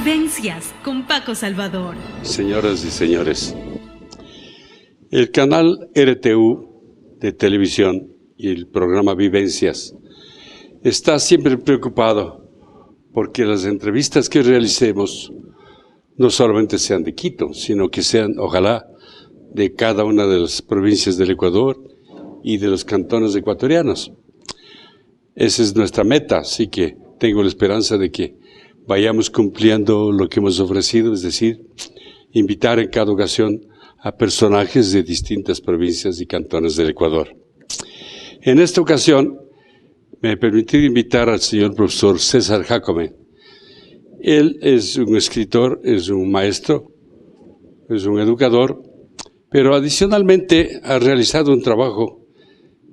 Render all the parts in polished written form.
Vivencias con Paco Salvador. Señoras y señores, el canal RTU de televisión y el programa Vivencias está siempre preocupado porque las entrevistas que realicemos no solamente sean de Quito, sino que sean, ojalá, de cada una de las provincias del Ecuador y de los cantones ecuatorianos. Esa es nuestra meta, así que tengo la esperanza de que vayamos cumpliendo lo que hemos ofrecido, es decir, invitar en cada ocasión a personajes de distintas provincias y cantones del Ecuador. En esta ocasión, me he permitido invitar al señor profesor César Jácome. Él es un escritor, es un maestro, es un educador, pero adicionalmente ha realizado un trabajo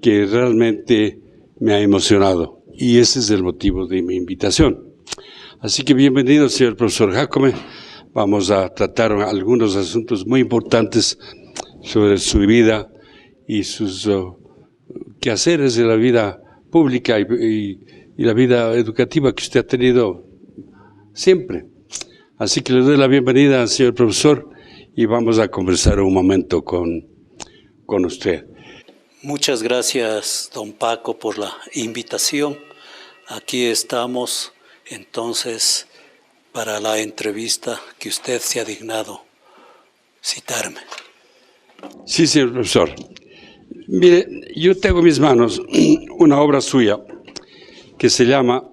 que realmente me ha emocionado, y ese es el motivo de mi invitación. Así que bienvenido, señor profesor Jácome. Vamos a tratar algunos asuntos muy importantes sobre su vida y sus quehaceres de la vida pública y la vida educativa que usted ha tenido siempre. Así que le doy la bienvenida al señor profesor y vamos a conversar un momento con usted. Muchas gracias, don Paco, por la invitación. Aquí estamos, entonces, para la entrevista que usted se ha dignado citarme. Sí, señor profesor. Mire, yo tengo en mis manos una obra suya que se llama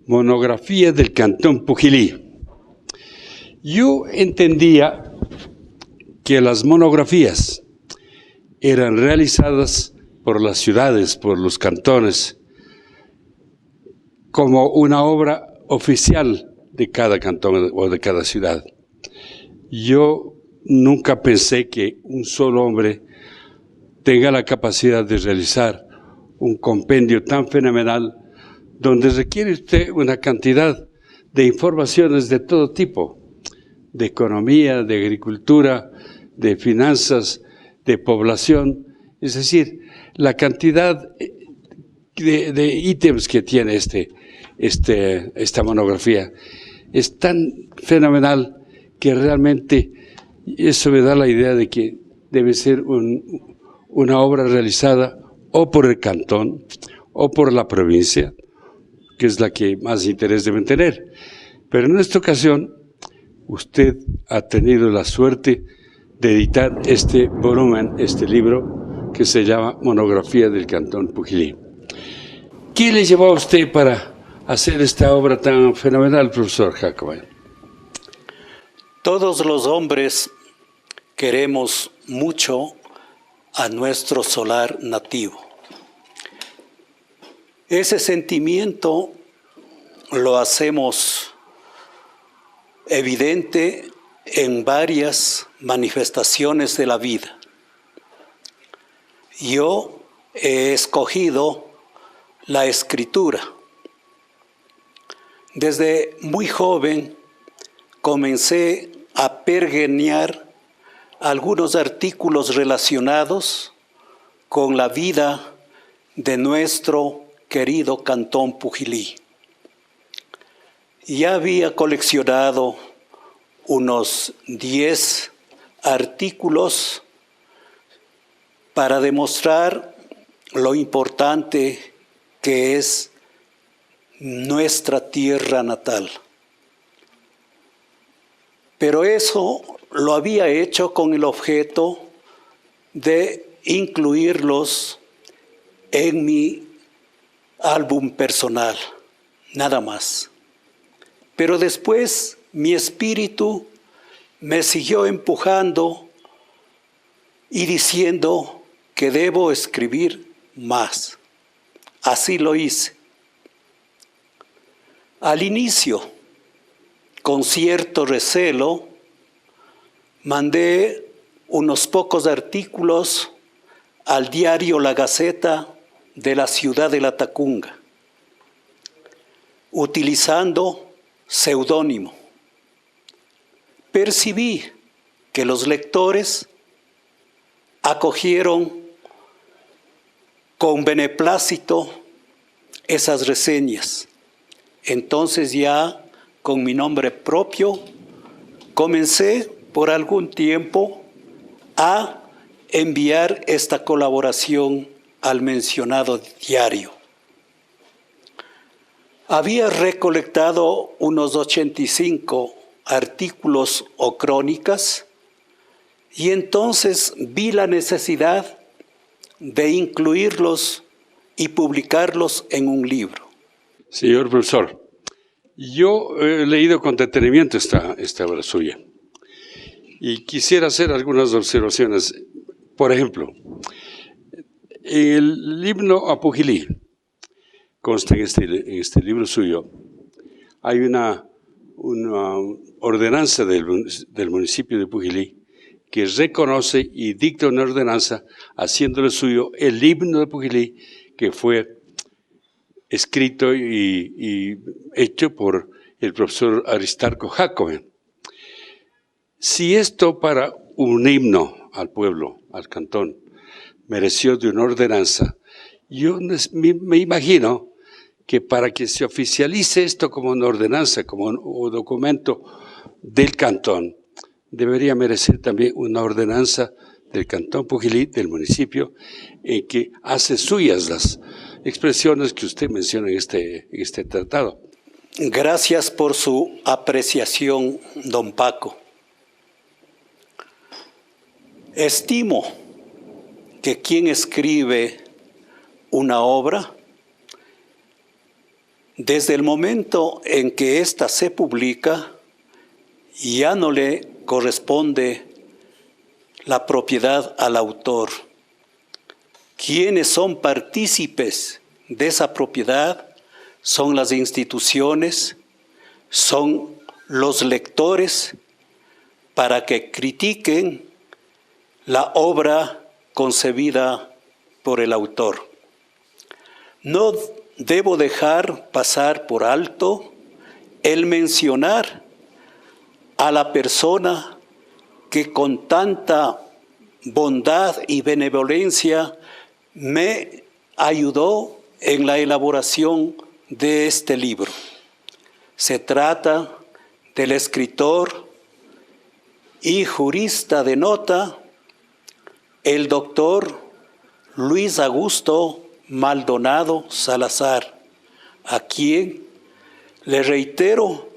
Monografía del Cantón Pujilí. Yo entendía que las monografías eran realizadas por las ciudades, por los cantones, como una obra oficial de cada cantón o de cada ciudad. Yo nunca pensé que un solo hombre tenga la capacidad de realizar un compendio tan fenomenal donde requiere usted una cantidad de informaciones de todo tipo, de economía, de agricultura, de finanzas, de población, es decir, la cantidad de ítems que tiene esta monografía es tan fenomenal que realmente eso me da la idea de que debe ser una obra realizada o por el cantón o por la provincia, que es la que más interés deben tener. Pero en esta ocasión, usted ha tenido la suerte de editar este volumen, este libro, que se llama Monografía del Cantón Pujilí. ¿Qué le llevó a usted para hacer esta obra tan fenomenal, profesor Jácome? Todos los hombres queremos mucho a nuestro solar nativo. Ese sentimiento lo hacemos evidente en varias manifestaciones de la vida. Yo he escogido la escritura. Desde muy joven comencé a pergeñar algunos artículos relacionados con la vida de nuestro querido Cantón Pujilí. Ya había coleccionado unos 10 artículos para demostrar lo importante que es nuestra tierra natal. Pero eso lo había hecho con el objeto de incluirlos en mi álbum personal, nada más. Pero después mi espíritu me siguió empujando y diciendo que debo escribir más. Así lo hice. Al inicio, con cierto recelo, mandé unos pocos artículos al diario La Gaceta de la ciudad de La Tacunga, utilizando seudónimo. Percibí que los lectores acogieron con beneplácito esas reseñas. Entonces ya con mi nombre propio, comencé por algún tiempo a enviar esta colaboración al mencionado diario. Había recolectado unos 85 artículos o crónicas y entonces vi la necesidad de incluirlos y publicarlos en un libro. Señor profesor, yo he leído con detenimiento esta obra suya y quisiera hacer algunas observaciones. Por ejemplo, el himno a Pujilí, consta en este libro suyo, hay una ordenanza del municipio de Pujilí que reconoce y dicta una ordenanza haciéndole suyo el himno de Pujilí que fue escrito y hecho por el profesor Aristarco Jacome. Si esto para un himno al pueblo, al cantón, mereció de una ordenanza, yo me imagino que para que se oficialice esto como una ordenanza, como un documento del cantón, debería merecer también una ordenanza del Cantón Pujilí, del municipio, que hace suyas las expresiones que usted menciona en este tratado. Gracias por su apreciación, don Paco. Estimo que quien escribe una obra, desde el momento en que ésta se publica, ya no le corresponde la propiedad al autor. Quienes son partícipes de esa propiedad son las instituciones, son los lectores, para que critiquen la obra concebida por el autor. No debo dejar pasar por alto el mencionar a la persona que con tanta bondad y benevolencia me ayudó en la elaboración de este libro. Se trata del escritor y jurista de nota, el doctor Luis Augusto Maldonado Salazar, a quien le reitero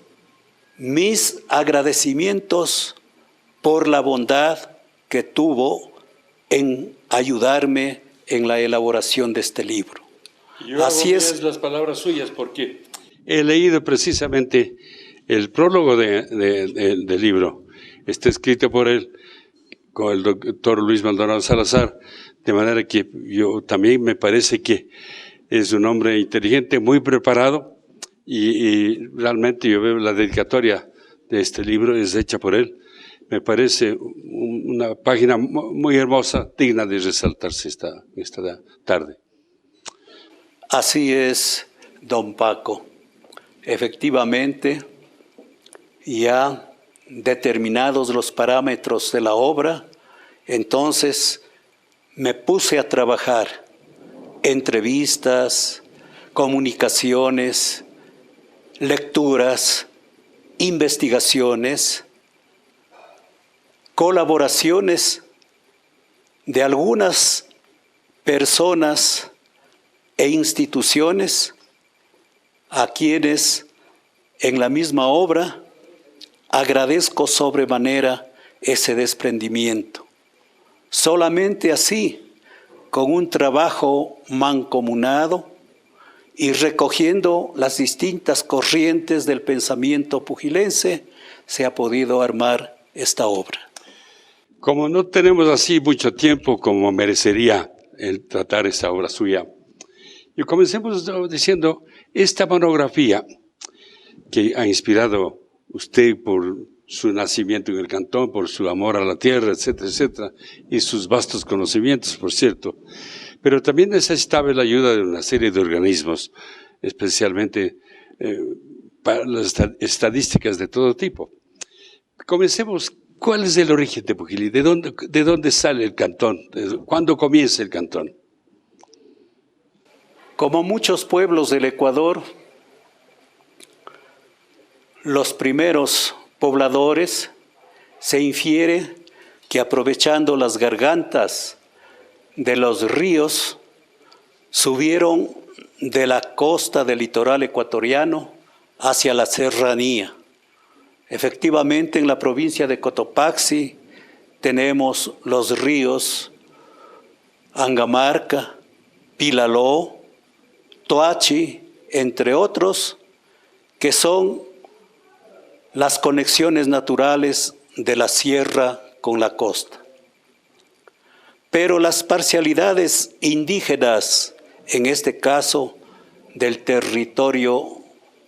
mis agradecimientos por la bondad que tuvo en ayudarme en la elaboración de este libro. Yo así es las palabras suyas porque he leído precisamente el prólogo del libro. Está escrito por él, con el doctor Luis Maldonado Salazar, de manera que yo también me parece que es un hombre inteligente, muy preparado, y realmente yo veo la dedicatoria de este libro es hecha por él. Me parece una página muy hermosa, digna de resaltarse esta tarde. Así es, don Paco. Efectivamente, ya determinados los parámetros de la obra, entonces me puse a trabajar entrevistas, comunicaciones, lecturas, investigaciones, colaboraciones de algunas personas e instituciones a quienes en la misma obra agradezco sobremanera ese desprendimiento. Solamente así, con un trabajo mancomunado y recogiendo las distintas corrientes del pensamiento pujilense, se ha podido armar esta obra. Como no tenemos así mucho tiempo como merecería el tratar esta obra suya, y comencemos diciendo, esta monografía que ha inspirado usted por su nacimiento en el cantón, por su amor a la tierra, etcétera, etcétera, y sus vastos conocimientos, por cierto, pero también necesitaba la ayuda de una serie de organismos, especialmente para las estadísticas de todo tipo. Comencemos, ¿cuál es el origen de Pujilí? ¿De dónde sale el cantón? ¿Cuándo comienza el cantón? Como muchos pueblos del Ecuador, los primeros pobladores, se infiere que aprovechando las gargantas de los ríos, subieron de la costa del litoral ecuatoriano hacia la serranía. Efectivamente, en la provincia de Cotopaxi tenemos los ríos Angamarca, Pilaló, Toachi, entre otros, que son las conexiones naturales de la sierra con la costa. Pero las parcialidades indígenas, en este caso del territorio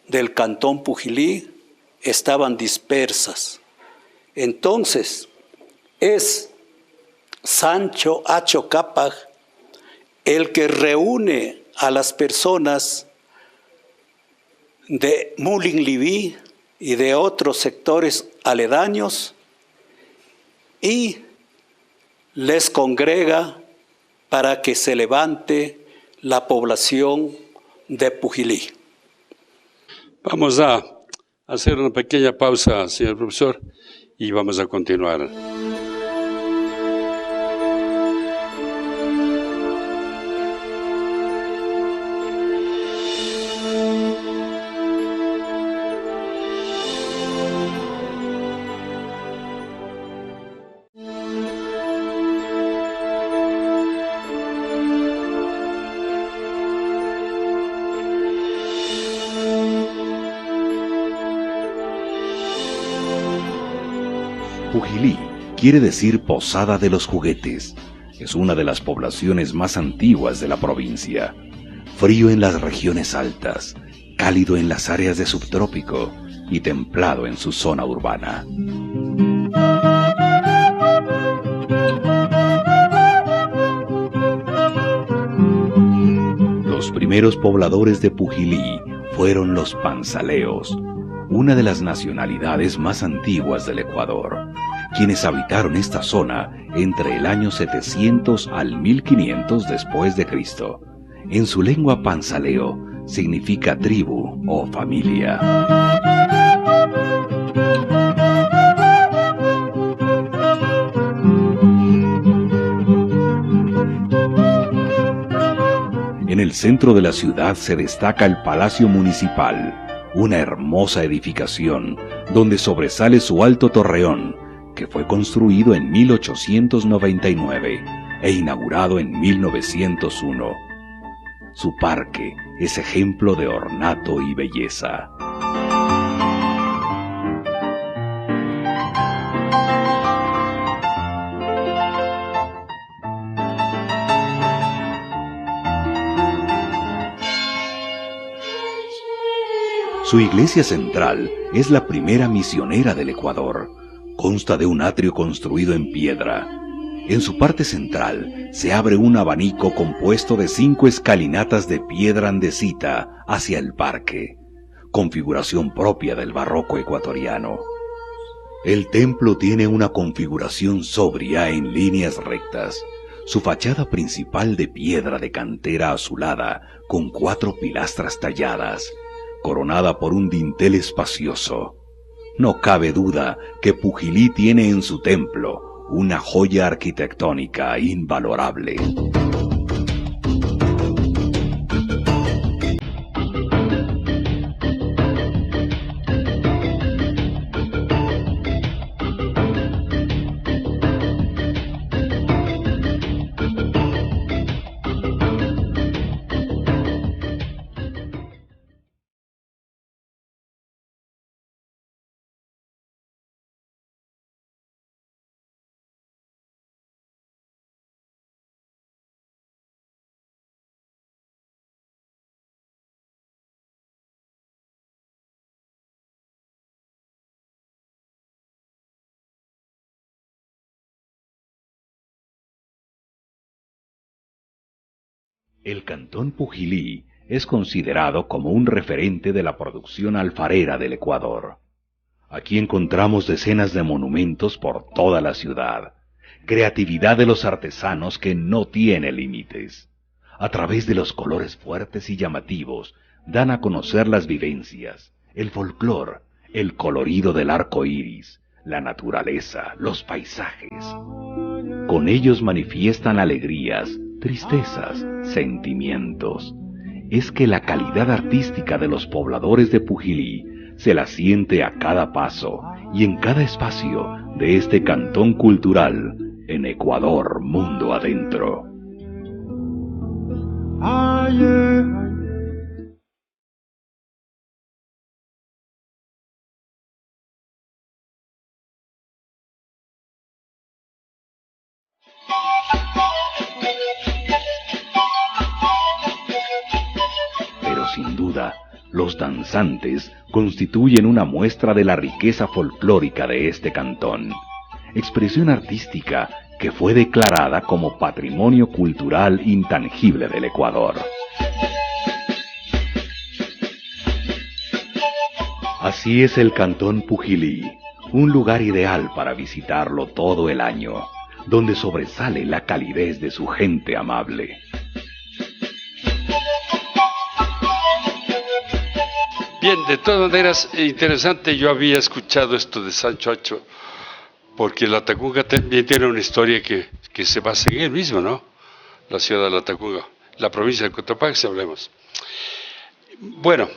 del Cantón Pujilí, estaban dispersas. Entonces, es Sancho Acho Cápac el que reúne a las personas de Mulin-Libí y de otros sectores aledaños y les congrega para que se levante la población de Pujilí. Vamos a hacer una pequeña pausa, señor profesor, y vamos a continuar. Pujilí quiere decir Posada de los Juguetes. Es una de las poblaciones más antiguas de la provincia. Frío en las regiones altas, cálido en las áreas de subtrópico y templado en su zona urbana. Los primeros pobladores de Pujilí fueron los panzaleos, una de las nacionalidades más antiguas del Ecuador, quienes habitaron esta zona entre el año 700 al 1500 después de Cristo. En su lengua panzaleo significa tribu o familia. En el centro de la ciudad se destaca el Palacio Municipal, una hermosa edificación donde sobresale su alto torreón, que fue construido en 1899 e inaugurado en 1901. Su parque es ejemplo de ornato y belleza. Su iglesia central es la primera misionera del Ecuador. Consta de un atrio construido en piedra. En su parte central se abre un abanico compuesto de 5 escalinatas de piedra andesita hacia el parque, configuración propia del barroco ecuatoriano. El templo tiene una configuración sobria en líneas rectas. Su fachada principal de piedra de cantera azulada con 4 pilastras talladas, coronada por un dintel espacioso. No cabe duda que Pujilí tiene en su templo una joya arquitectónica invalorable. El cantón Pujilí es considerado como un referente de la producción alfarera del Ecuador. Aquí encontramos decenas de monumentos por toda la ciudad, creatividad de los artesanos que no tiene límites. A través de los colores fuertes y llamativos, dan a conocer las vivencias, el folclor, el colorido del arco iris, la naturaleza, los paisajes. Con ellos manifiestan alegrías, tristezas, sentimientos. Es que la calidad artística de los pobladores de Pujilí se la siente a cada paso y en cada espacio de este cantón cultural en Ecuador, mundo adentro. Pero sin duda, los danzantes constituyen una muestra de la riqueza folclórica de este cantón, expresión artística que fue declarada como Patrimonio Cultural Intangible del Ecuador. Así es el Cantón Pujilí, un lugar ideal para visitarlo todo el año, donde sobresale la calidez de su gente amable. Bien, de todas maneras, interesante, yo había escuchado esto de Sancho Acho, porque la Tacunga también tiene una historia que se basa en él mismo, ¿no? La ciudad de la Tacunga, la provincia de Cotopaxi, si hablemos. Bueno,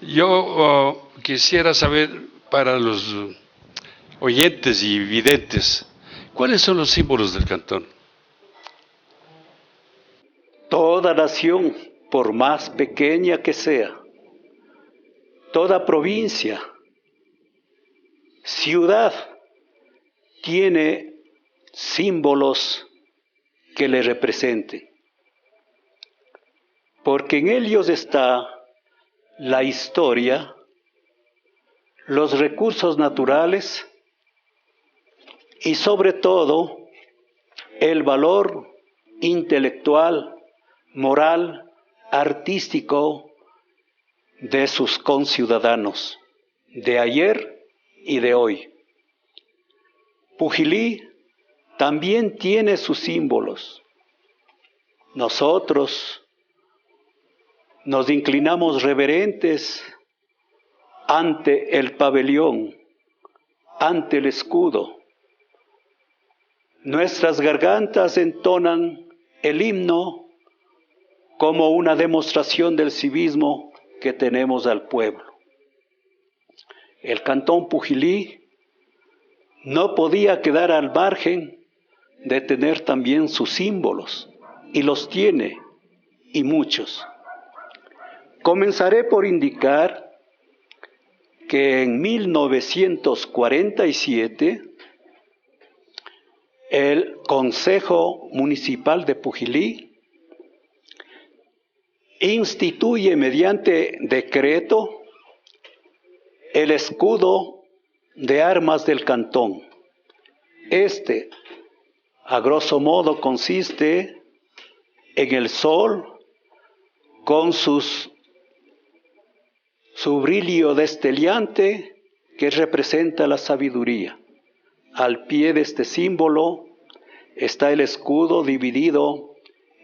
yo quisiera saber para los oyentes y videntes, ¿cuáles son los símbolos del cantón? Toda nación, por más pequeña que sea, toda provincia, ciudad, tiene símbolos que le representen, porque en ellos está la historia, los recursos naturales y sobre todo el valor intelectual, moral, artístico de sus conciudadanos de ayer y de hoy. Pujilí también tiene sus símbolos. Nosotros nos inclinamos reverentes ante el pabellón, ante el escudo. Nuestras gargantas entonan el himno como una demostración del civismo que tenemos al pueblo. El Cantón Pujilí no podía quedar al margen de tener también sus símbolos, y los tiene, y muchos. Comenzaré por indicar que en 1947 el Consejo Municipal de Pujilí instituye mediante decreto el escudo de armas del cantón. Este, a grosso modo, consiste en el sol con su brillo destellante que representa la sabiduría. Al pie de este símbolo está el escudo dividido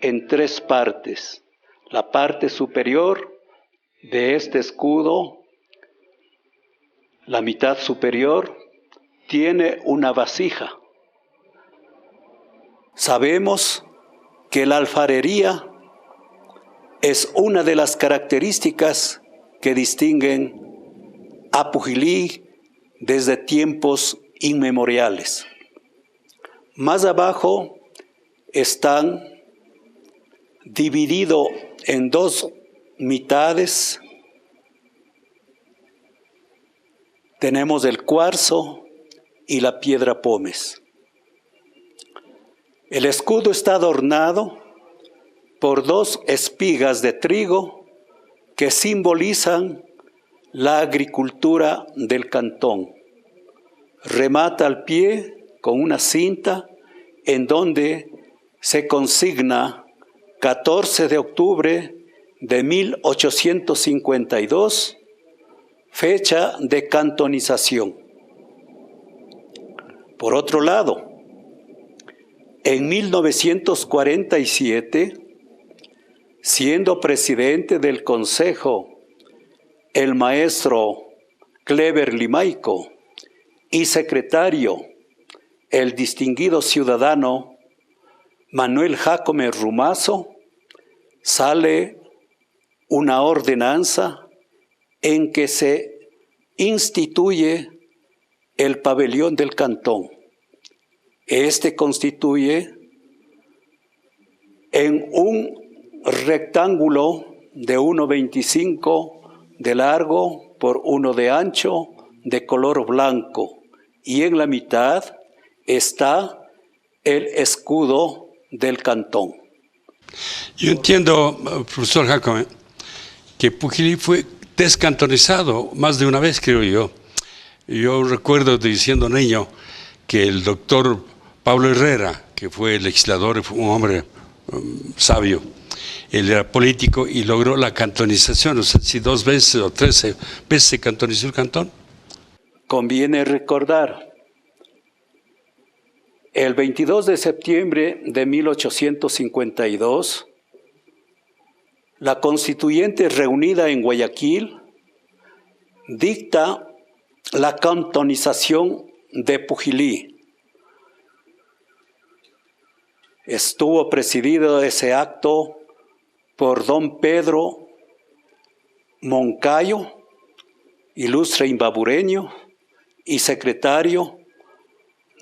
en tres partes. La parte superior de este escudo, la mitad superior, tiene una vasija. Sabemos que la alfarería es una de las características que distinguen a Pujilí desde tiempos inmemoriales. Más abajo están divididos en dos mitades. Tenemos el cuarzo y la piedra pómez. El escudo está adornado por dos espigas de trigo que simbolizan la agricultura del cantón. Remata al pie con una cinta en donde se consigna 14 de octubre de 1852, fecha de cantonización. Por otro lado, en 1947, siendo presidente del Consejo el maestro Clever Limaico y secretario, el distinguido ciudadano Manuel Jacome Rumazo, sale una ordenanza en que se instituye el pabellón del cantón. Este constituye en un rectángulo de 1,25 de largo por 1 de ancho, de color blanco, y en la mitad está el escudo del cantón. Yo entiendo, profesor Jacome, que Pujilí fue descantonizado más de una vez, creo yo. Yo recuerdo diciendo niño que el doctor Pablo Herrera, que fue legislador, fue un hombre sabio, él era político y logró la cantonización. O sea, si 2 veces o 13 veces se cantonizó el cantón. Conviene recordar, el 22 de septiembre de 1852, la Constituyente reunida en Guayaquil dicta la cantonización de Pujilí. Estuvo presidido ese acto por don Pedro Moncayo, ilustre imbabureño, y secretario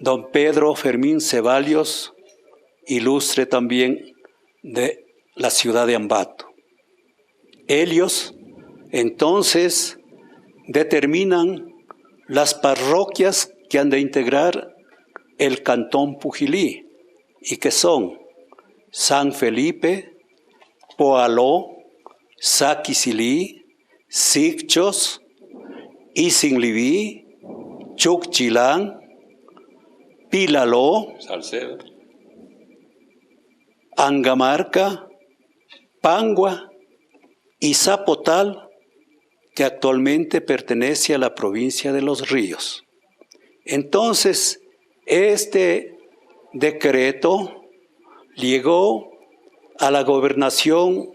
don Pedro Fermín Ceballos, ilustre también de la ciudad de Ambato. Ellos entonces determinan las parroquias que han de integrar el cantón Pujilí, y que son San Felipe, Poaló, Saquisilí, Sicchos, Isinlibí, Chucchilán, Pilaló, Salcedo, Angamarca, Pangua y Zapotal, que actualmente pertenece a la provincia de Los Ríos. Entonces, este decreto llegó a la gobernación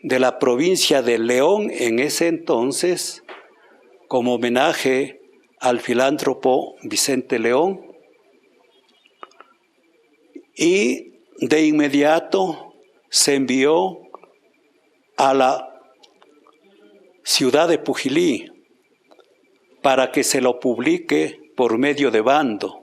de la provincia de León en ese entonces, como homenaje al filántropo Vicente León, y de inmediato se envió a la ciudad de Pujilí para que se lo publique por medio de bando.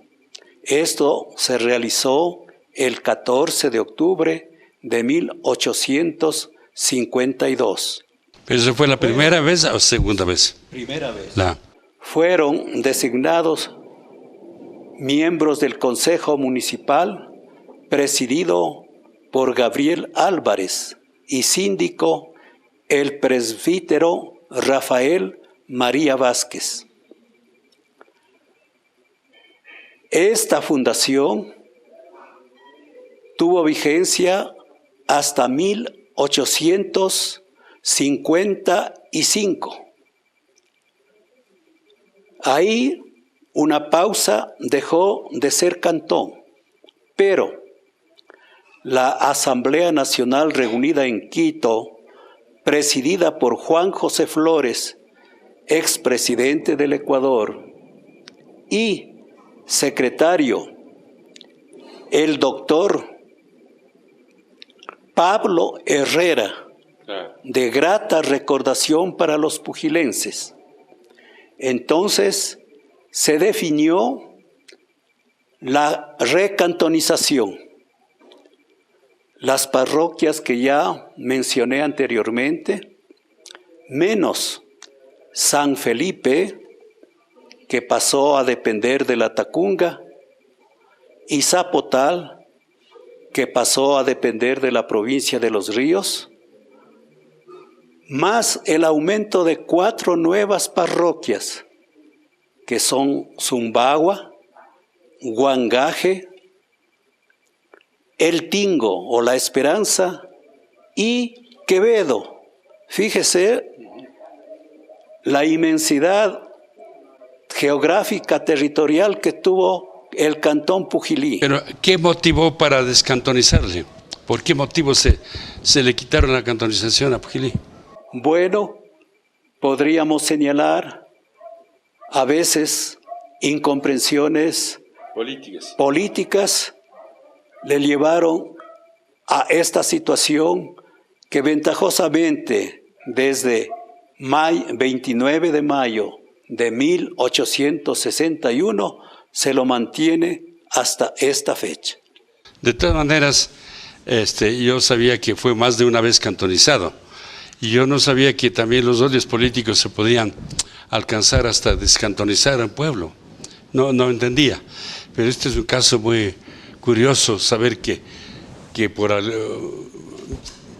Esto se realizó el 14 de octubre de 1852. ¿Pero eso fue la primera vez o segunda vez? Primera vez. La. Fueron designados miembros del Consejo Municipal, presidido por Gabriel Álvarez, y síndico el presbítero Rafael María Vázquez. Esta fundación tuvo vigencia hasta 1855. Ahí una pausa dejó de ser cantón, pero la Asamblea Nacional reunida en Quito, presidida por Juan José Flores, expresidente del Ecuador, y secretario, el doctor Pablo Herrera, de grata recordación para los pujilenses. Entonces se definió la recantonización. Las parroquias que ya mencioné anteriormente, menos San Felipe, que pasó a depender de la Tacunga, y Zapotal, que pasó a depender de la provincia de Los Ríos, más el aumento de 4 nuevas parroquias, que son Zumbagua, Huangaje, El Tingo o La Esperanza y Quevedo. Fíjese la inmensidad geográfica territorial que tuvo el cantón Pujilí. Pero, ¿qué motivó para descantonizarle? ¿Por qué motivo se le quitaron la cantonización a Pujilí? Bueno, podríamos señalar a veces incomprensiones políticas le llevaron a esta situación que ventajosamente desde 29 de mayo de 1861 se lo mantiene hasta esta fecha. De todas maneras, yo sabía que fue más de una vez cantonizado y yo no sabía que también los odios políticos se podían alcanzar hasta descantonizar al pueblo. No entendía, pero este es un caso muy curioso, saber que por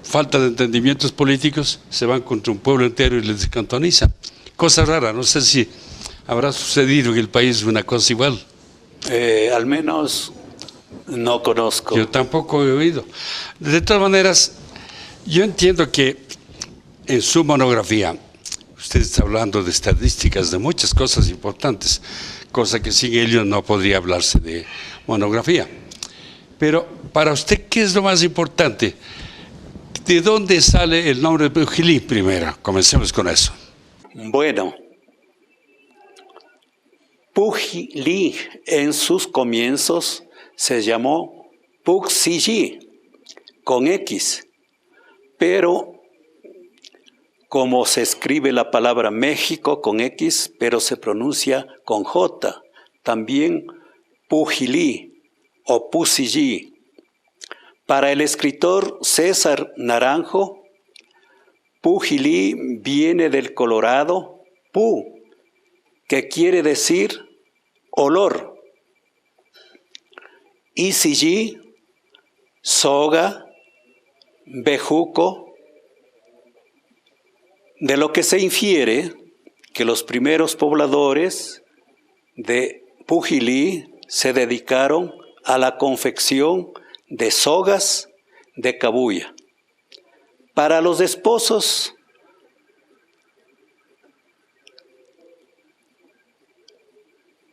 falta de entendimientos políticos se van contra un pueblo entero y les descantonizan. Cosa rara, no sé si habrá sucedido en el país una cosa igual. Al menos no conozco. Yo tampoco he oído. De todas maneras, yo entiendo que en su monografía, usted está hablando de estadísticas, de muchas cosas importantes, cosa que sin ello no podría hablarse de monografía. Pero para usted, ¿qué es lo más importante? ¿De dónde sale el nombre de Pujilí primero? Comencemos con eso. Bueno, Pujilí en sus comienzos se llamó Puxillí, con X, pero como se escribe la palabra México con X, pero se pronuncia con J, también Pujilí o Pusillí. Para el escritor César Naranjo, Pujilí viene del colorado pu, que quiere decir olor, y sillí, soga, bejuco, de lo que se infiere que los primeros pobladores de Pujilí se dedicaron a la confección de sogas de cabuya. Para los esposos,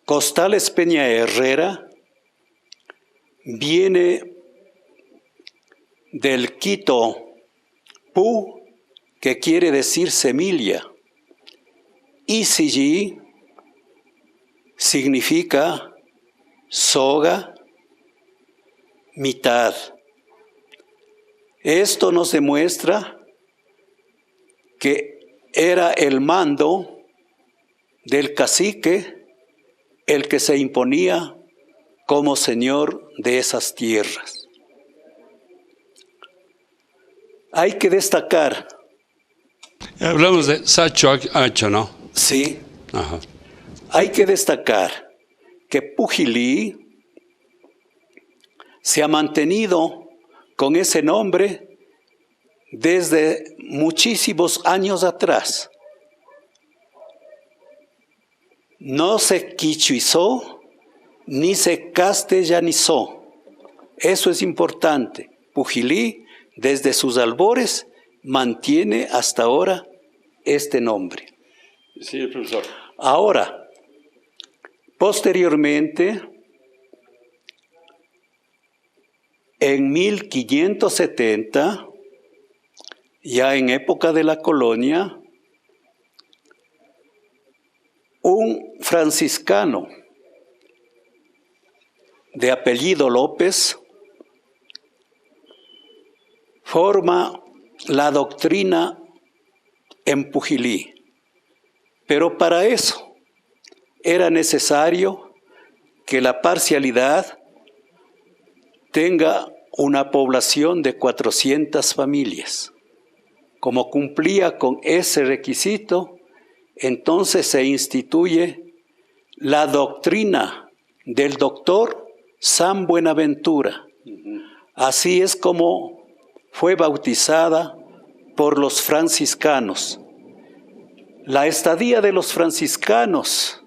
Costales Peña Herrera viene del quito pu, que quiere decir semilla, y sillí significa soga, mitad. Esto nos demuestra que era el mando del cacique el que se imponía como señor de esas tierras. Hay que destacar. Hablamos de Sacho Ancho, ¿no? Sí. Ajá. Hay que destacar que Pujilí se ha mantenido con ese nombre desde muchísimos años atrás. No se quichuizó ni se castellanizó. Eso es importante. Pujilí, desde sus albores, mantiene hasta ahora este nombre. Sí, profesor. Ahora, posteriormente, en 1570, ya en época de la colonia, un franciscano de apellido López forma la doctrina en Pujilí. Pero para eso era necesario que la parcialidad tenga una población de 400 familias. Como cumplía con ese requisito, entonces se instituye la doctrina del doctor San Buenaventura. Así es como fue bautizada por los franciscanos. La estadía de los franciscanos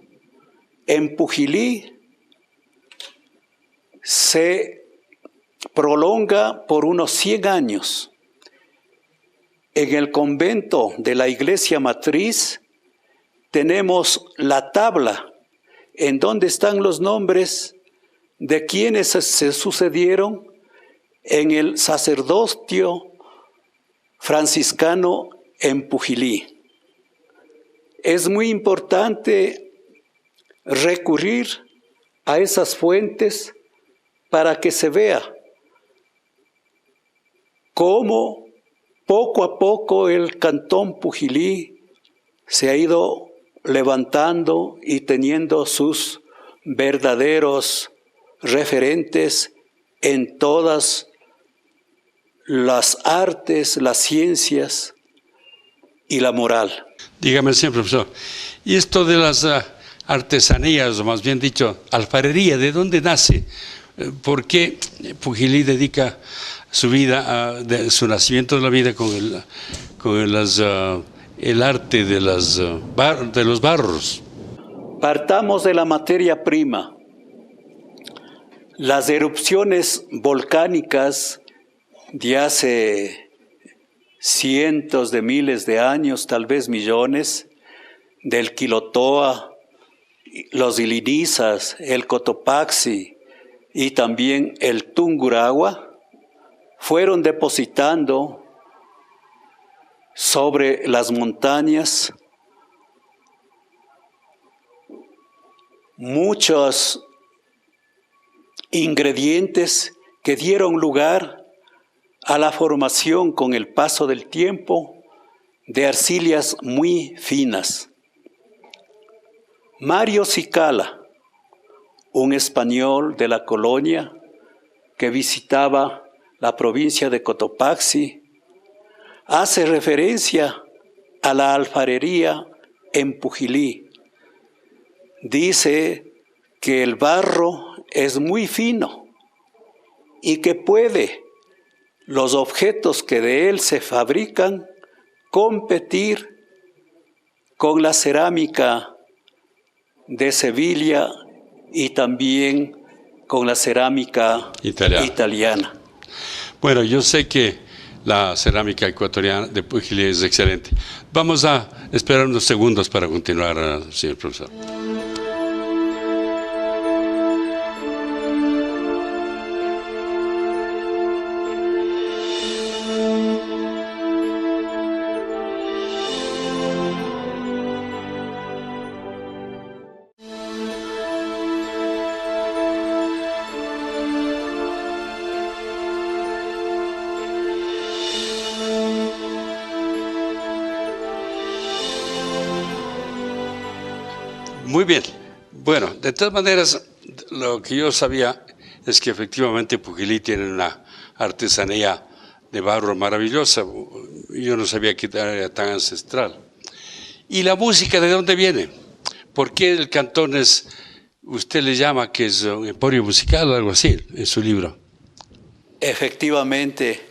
en Pujilí se prolonga por unos 100 años. En el convento de la Iglesia Matriz tenemos la tabla en donde están los nombres de quienes se sucedieron en el sacerdocio franciscano en Pujilí. Es muy importante recurrir a esas fuentes para que se vea cómo poco a poco el Cantón Pujilí se ha ido levantando y teniendo sus verdaderos referentes en todas las artes, las ciencias y la moral. Dígame, señor profesor, y esto de las artesanías, o más bien dicho, alfarería, ¿de dónde nace? ¿Por qué Pujilí dedica su vida, su nacimiento de la vida con el arte de los barros? Partamos de la materia prima. Las erupciones volcánicas de hace cientos de miles de años, tal vez millones, del Quilotoa, los Ilinizas, el Cotopaxi y también el Tungurahua, fueron depositando sobre las montañas muchos ingredientes que dieron lugar a la formación con el paso del tiempo de arcillas muy finas. Mario Cicala, un español de la colonia que visitaba la provincia de Cotopaxi, hace referencia a la alfarería en Pujilí. Dice que el barro es muy fino y que puede los objetos que de él se fabrican competir con la cerámica de Sevilla y también con la cerámica italiana. Bueno, yo sé que la cerámica ecuatoriana de Pujilí es excelente. Vamos a esperar unos segundos para continuar, señor profesor. Muy bien. Bueno, de todas maneras, lo que yo sabía es que efectivamente Pujilí tiene una artesanía de barro maravillosa. Yo no sabía que era tan ancestral. ¿Y la música de dónde viene? ¿Por qué el cantón usted le llama que es un emporio musical o algo así en su libro? Efectivamente,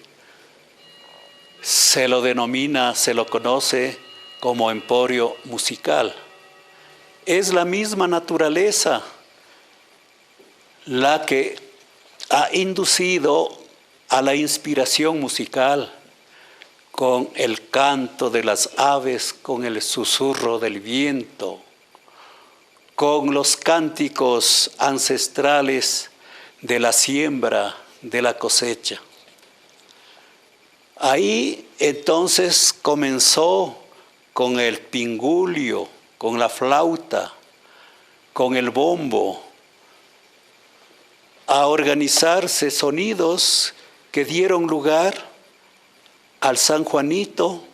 se lo denomina, se lo conoce como emporio musical. Es la misma naturaleza la que ha inducido a la inspiración musical con el canto de las aves, con el susurro del viento, con los cánticos ancestrales de la siembra, de la cosecha. Ahí entonces comenzó con el pingulio, con la flauta, con el bombo, a organizarse sonidos que dieron lugar al San Juanito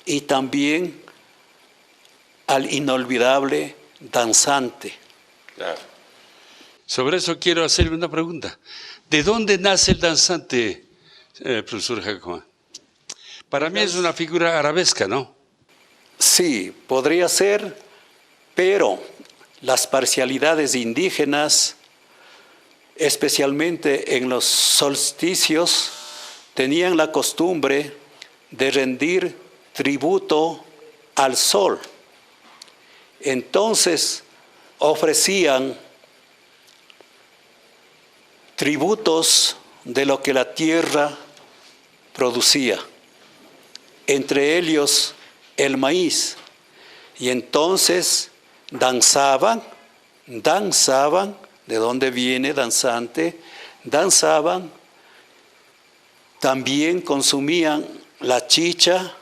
y también al inolvidable danzante. Claro. Sobre eso quiero hacerle una pregunta. ¿De dónde nace el danzante, profesor Jacomán? Para mí es una figura arabesca, ¿no? Sí, podría ser, pero las parcialidades indígenas, especialmente en los solsticios, tenían la costumbre de rendir tributo al sol. Entonces ofrecían tributos de lo que la tierra producía, entre ellos el maíz, y entonces danzaban, ¿de dónde viene danzante? Danzaban, también consumían la chicha,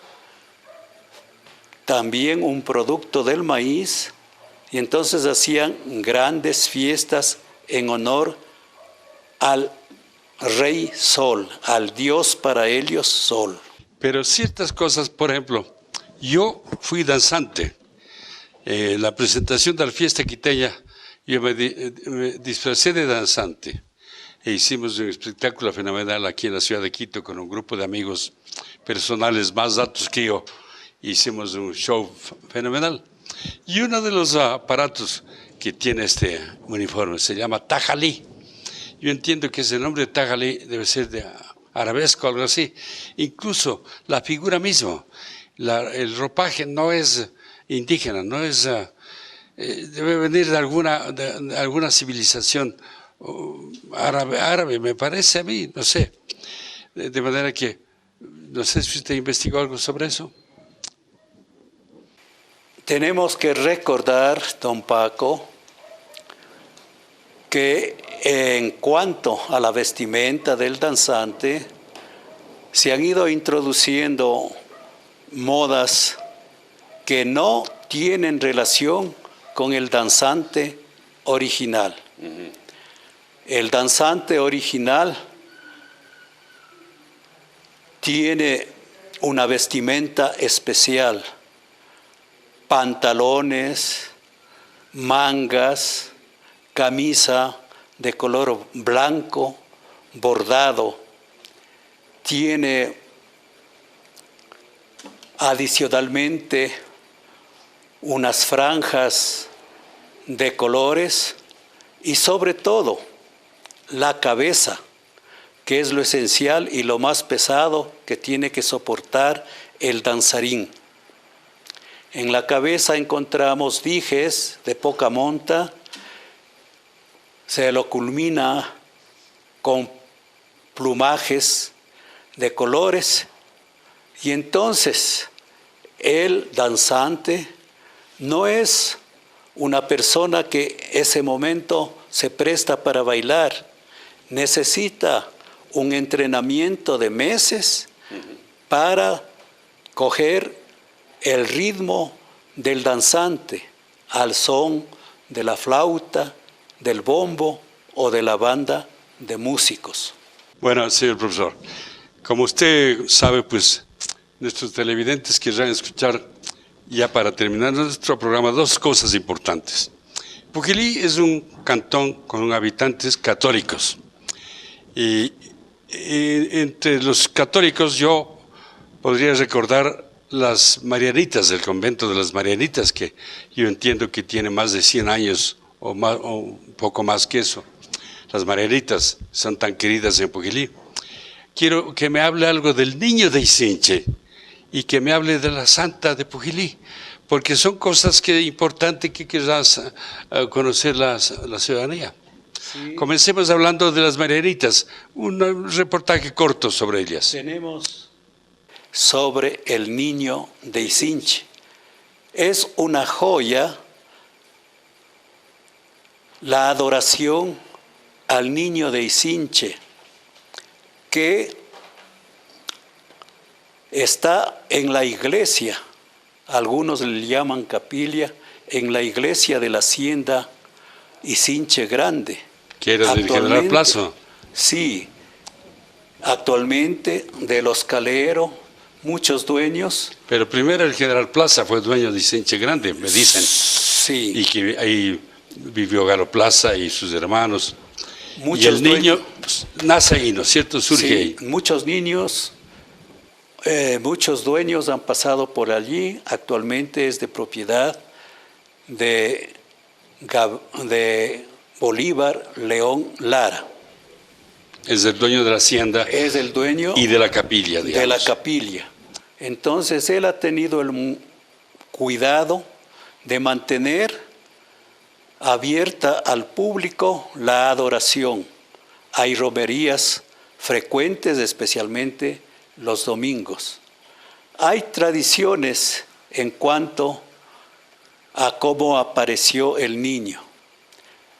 también un producto del maíz, y entonces hacían grandes fiestas en honor al Rey Sol, al Dios para ellos Sol. Pero ciertas cosas, por ejemplo, yo fui danzante. La presentación de la fiesta quiteña, yo me disfracé de danzante. E hicimos un espectáculo fenomenal aquí en la ciudad de Quito con un grupo de amigos personales más altos que yo. Hicimos un show fenomenal. Y uno de los aparatos que tiene este uniforme se llama tajalí. Yo entiendo que ese nombre tajalí debe ser de arabesco o algo así. Incluso la figura misma, el ropaje no es indígena, no es, debe venir de alguna civilización árabe, me parece a mí, no sé. De manera que, no sé si usted investigó algo sobre eso. Tenemos que recordar, don Paco, que en cuanto a la vestimenta del danzante, se han ido introduciendo modas que no tienen relación con el danzante original. El danzante original tiene una vestimenta especial, pantalones, mangas, camisa de color blanco, bordado. Tiene adicionalmente unas franjas de colores y sobre todo la cabeza, que es lo esencial y lo más pesado que tiene que soportar el danzarín. En la cabeza encontramos dijes de poca monta, se lo culmina con plumajes de colores y entonces el danzante no es una persona que ese momento se presta para bailar, necesita un entrenamiento de meses para coger el ritmo del danzante al son de la flauta, del bombo o de la banda de músicos. Bueno, señor profesor, como usted sabe, pues nuestros televidentes querrán escuchar, ya para terminar nuestro programa, dos cosas importantes. Pujilí es un cantón con habitantes católicos y entre los católicos yo podría recordar las Marianitas, del convento de las Marianitas, que yo entiendo que tiene más de 100 años o un poco más que eso. Las Marianitas son tan queridas en Pujilí. Quiero que me hable algo del niño de Isinche y que me hable de la Santa de Pujilí, porque son cosas que es importante que querrás conocer la ciudadanía. Sí. Comencemos hablando de las Marianitas, un reportaje corto sobre ellas. Tenemos sobre el niño de Isinche. Es una joya la adoración al niño de Isinche, que está en la iglesia, algunos le llaman capilla, en la iglesia de la hacienda Isinche Grande. ¿Que era del General Plazo? Sí, actualmente de los Calero, muchos dueños. Pero primero el General Plaza fue dueño de Isinche Grande, me dicen. Sí. Y que ahí vivió Galo Plaza y sus hermanos. Muchos y el niño pues, nace ahí, ¿no es cierto? Surge sí, ahí. Muchos niños, muchos dueños han pasado por allí. Actualmente es de propiedad de Bolívar León Lara. Es el dueño de la hacienda. Es el dueño y de la capilla, digamos. De la capilla. Entonces él ha tenido el cuidado de mantener abierta al público la adoración. Hay romerías frecuentes, especialmente los domingos. Hay tradiciones en cuanto a cómo apareció el niño.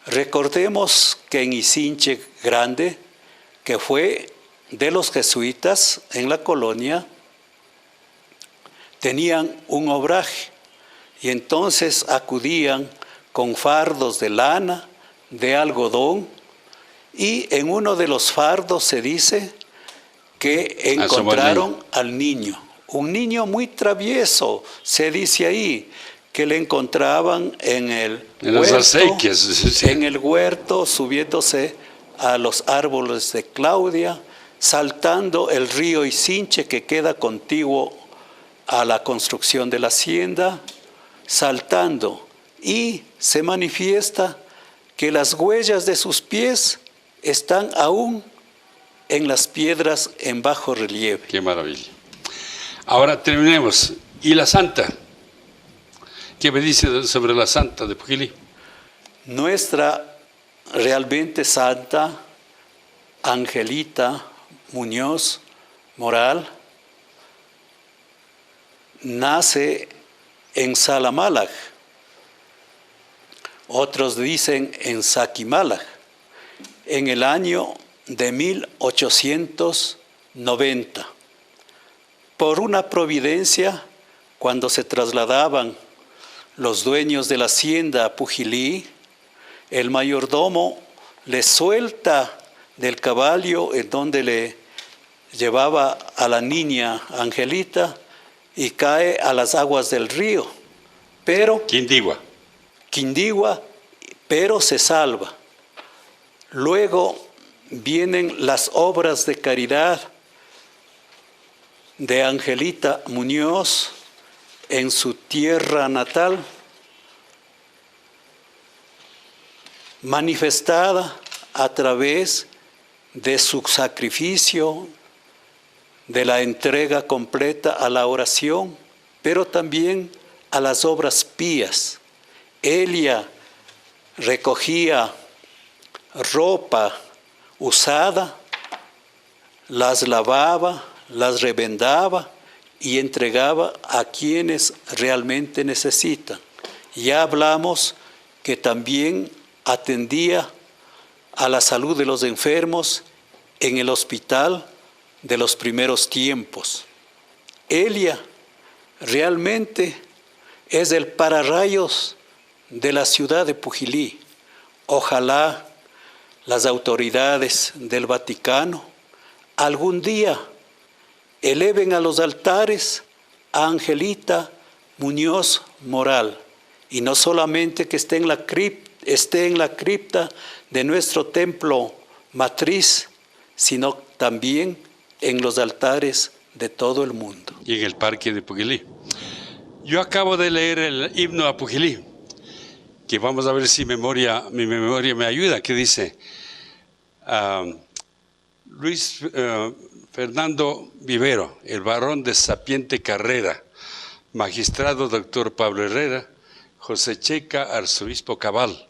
Recordemos que en Isinche Grande, que fue de los jesuitas en la colonia, tenían un obraje y entonces acudían con fardos de lana, de algodón, y en uno de los fardos se dice que encontraron al niño. Un niño muy travieso, se dice ahí, que le encontraban en el huerto, subiéndose a los árboles de Claudia, saltando el río Isinche que queda contiguo a la construcción de la hacienda, saltando, y se manifiesta que las huellas de sus pies están aún en las piedras en bajo relieve. Qué maravilla. Ahora terminemos. ¿Y la santa? ¿Qué me dice sobre la santa de Pujilí? Nuestra realmente santa, Angelita Muñoz Moral, nace en Salamalaj. Otros dicen en Saquimalaj, en el año de 1890. Por una providencia, cuando se trasladaban los dueños de la hacienda a Pujilí, el mayordomo le suelta del caballo en donde le llevaba a la niña Angelita y cae a las aguas del río. Pero Quindigua, pero se salva. Luego vienen las obras de caridad de Angelita Muñoz en su tierra natal, manifestada a través de su sacrificio, de la entrega completa a la oración, pero también a las obras pías. Ella recogía ropa usada, las lavaba, las revendaba y entregaba a quienes realmente necesitan. Ya hablamos que también atendía a la salud de los enfermos en el hospital de los primeros tiempos. Ella realmente es el pararrayos de la ciudad de Pujilí. Ojalá las autoridades del Vaticano algún día eleven a los altares a Angelita Muñoz Moral, y no solamente que esté en la cripta de nuestro templo matriz, sino también en los altares de todo el mundo. Y en el parque de Pujilí. Yo acabo de leer el himno a Pujilí, que vamos a ver si mi memoria me ayuda, que dice Luis Fernando Vivero, el varón de sapiente carrera, magistrado doctor Pablo Herrera, José Checa, arzobispo Cabal,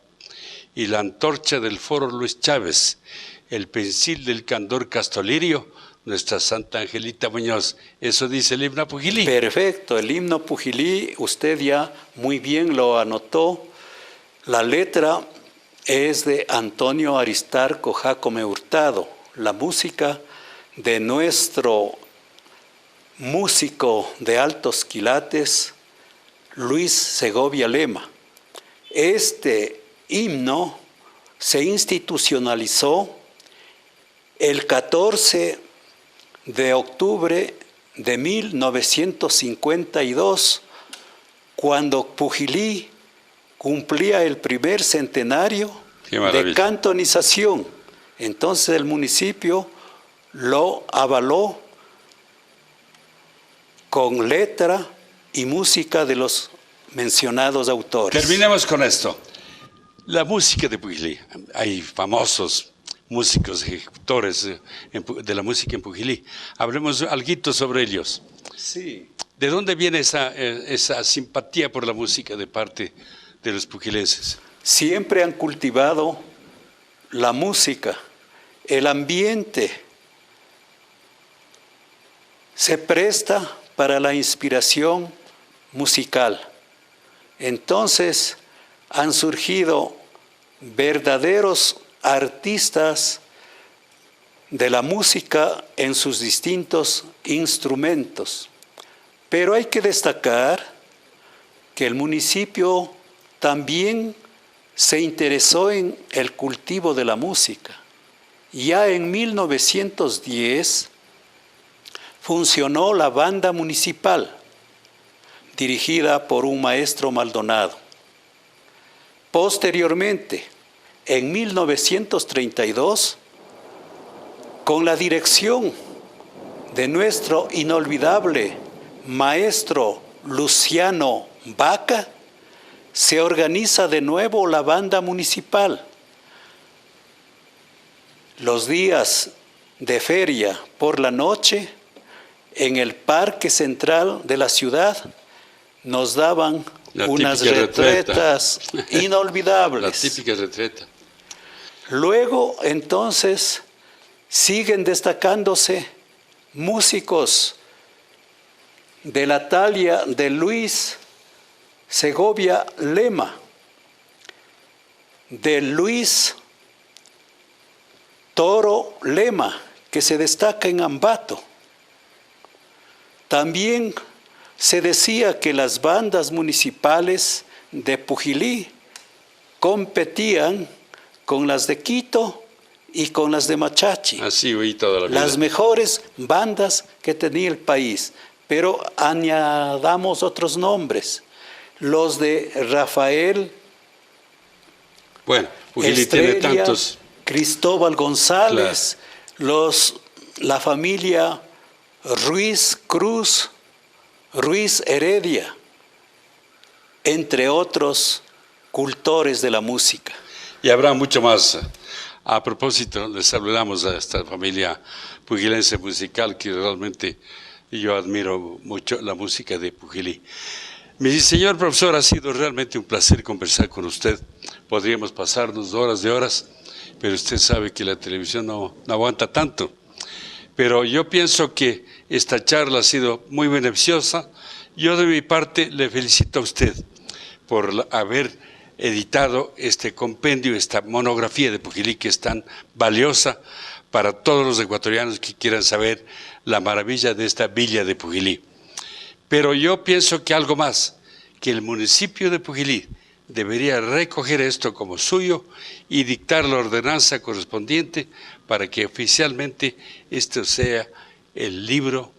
y la antorcha del foro Luis Chávez, el pensil del candor Castolirio, nuestra Santa Angelita Muñoz. Eso dice el himno a Pujilí. Perfecto, el himno Pujilí, usted ya muy bien lo anotó. La letra es de Antonio Aristarco Jácome Hurtado, la música de nuestro músico de altos quilates, Luis Segovia Lema. Este himno se institucionalizó el 14 de octubre de 1952, cuando Pujilí cumplía el primer centenario de cantonización. Entonces el municipio lo avaló con letra y música de los mencionados autores. Terminemos con esto. La música de Pujilí. Hay famosos músicos, ejecutores de la música en Pujilí. Hablemos algo sobre ellos. Sí. ¿De dónde viene esa simpatía por la música de parte de los pujilenses? Siempre han cultivado la música, el ambiente se presta para la inspiración musical. Entonces han surgido verdaderos artistas de la música en sus distintos instrumentos. Pero hay que destacar que el municipio también se interesó en el cultivo de la música. Ya en 1910 funcionó la banda municipal, dirigida por un maestro Maldonado. Posteriormente, en 1932, con la dirección de nuestro inolvidable maestro Luciano Vaca, se organiza de nuevo la banda municipal. Los días de feria por la noche, en el parque central de la ciudad, nos daban unas retretas inolvidables. La típica retreta. Luego, entonces, siguen destacándose músicos de la talla de Luis Segovia Lema, de Luis Toro Lema, que se destaca en Ambato. También se decía que las bandas municipales de Pujilí competían con las de Quito y con las de Machachi. Así oí toda la vida. Las mejores bandas que tenía el país, pero añadamos otros nombres. Los de Rafael, bueno, Pujilí Estrella, tiene tantos. Cristóbal González, Claro. La familia Ruiz Cruz, Ruiz Heredia, entre otros cultores de la música. Y habrá mucho más. A propósito, les saludamos a esta familia pugilense musical que realmente yo admiro mucho la música de Pujilí. Mi señor profesor, ha sido realmente un placer conversar con usted. Podríamos pasarnos horas de horas, pero usted sabe que la televisión no aguanta tanto. Pero yo pienso que esta charla ha sido muy beneficiosa. Yo de mi parte le felicito a usted por haber editado este compendio, esta monografía de Pujilí, que es tan valiosa para todos los ecuatorianos que quieran saber la maravilla de esta villa de Pujilí. Pero yo pienso que algo más, que el municipio de Pujilí debería recoger esto como suyo y dictar la ordenanza correspondiente para que oficialmente esto sea el libro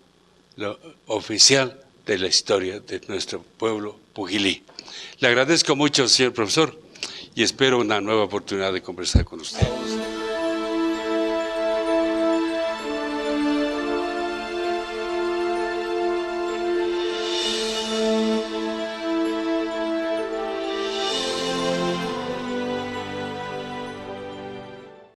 oficial de la historia de nuestro pueblo Pujilí. Le agradezco mucho, señor profesor, y espero una nueva oportunidad de conversar con usted.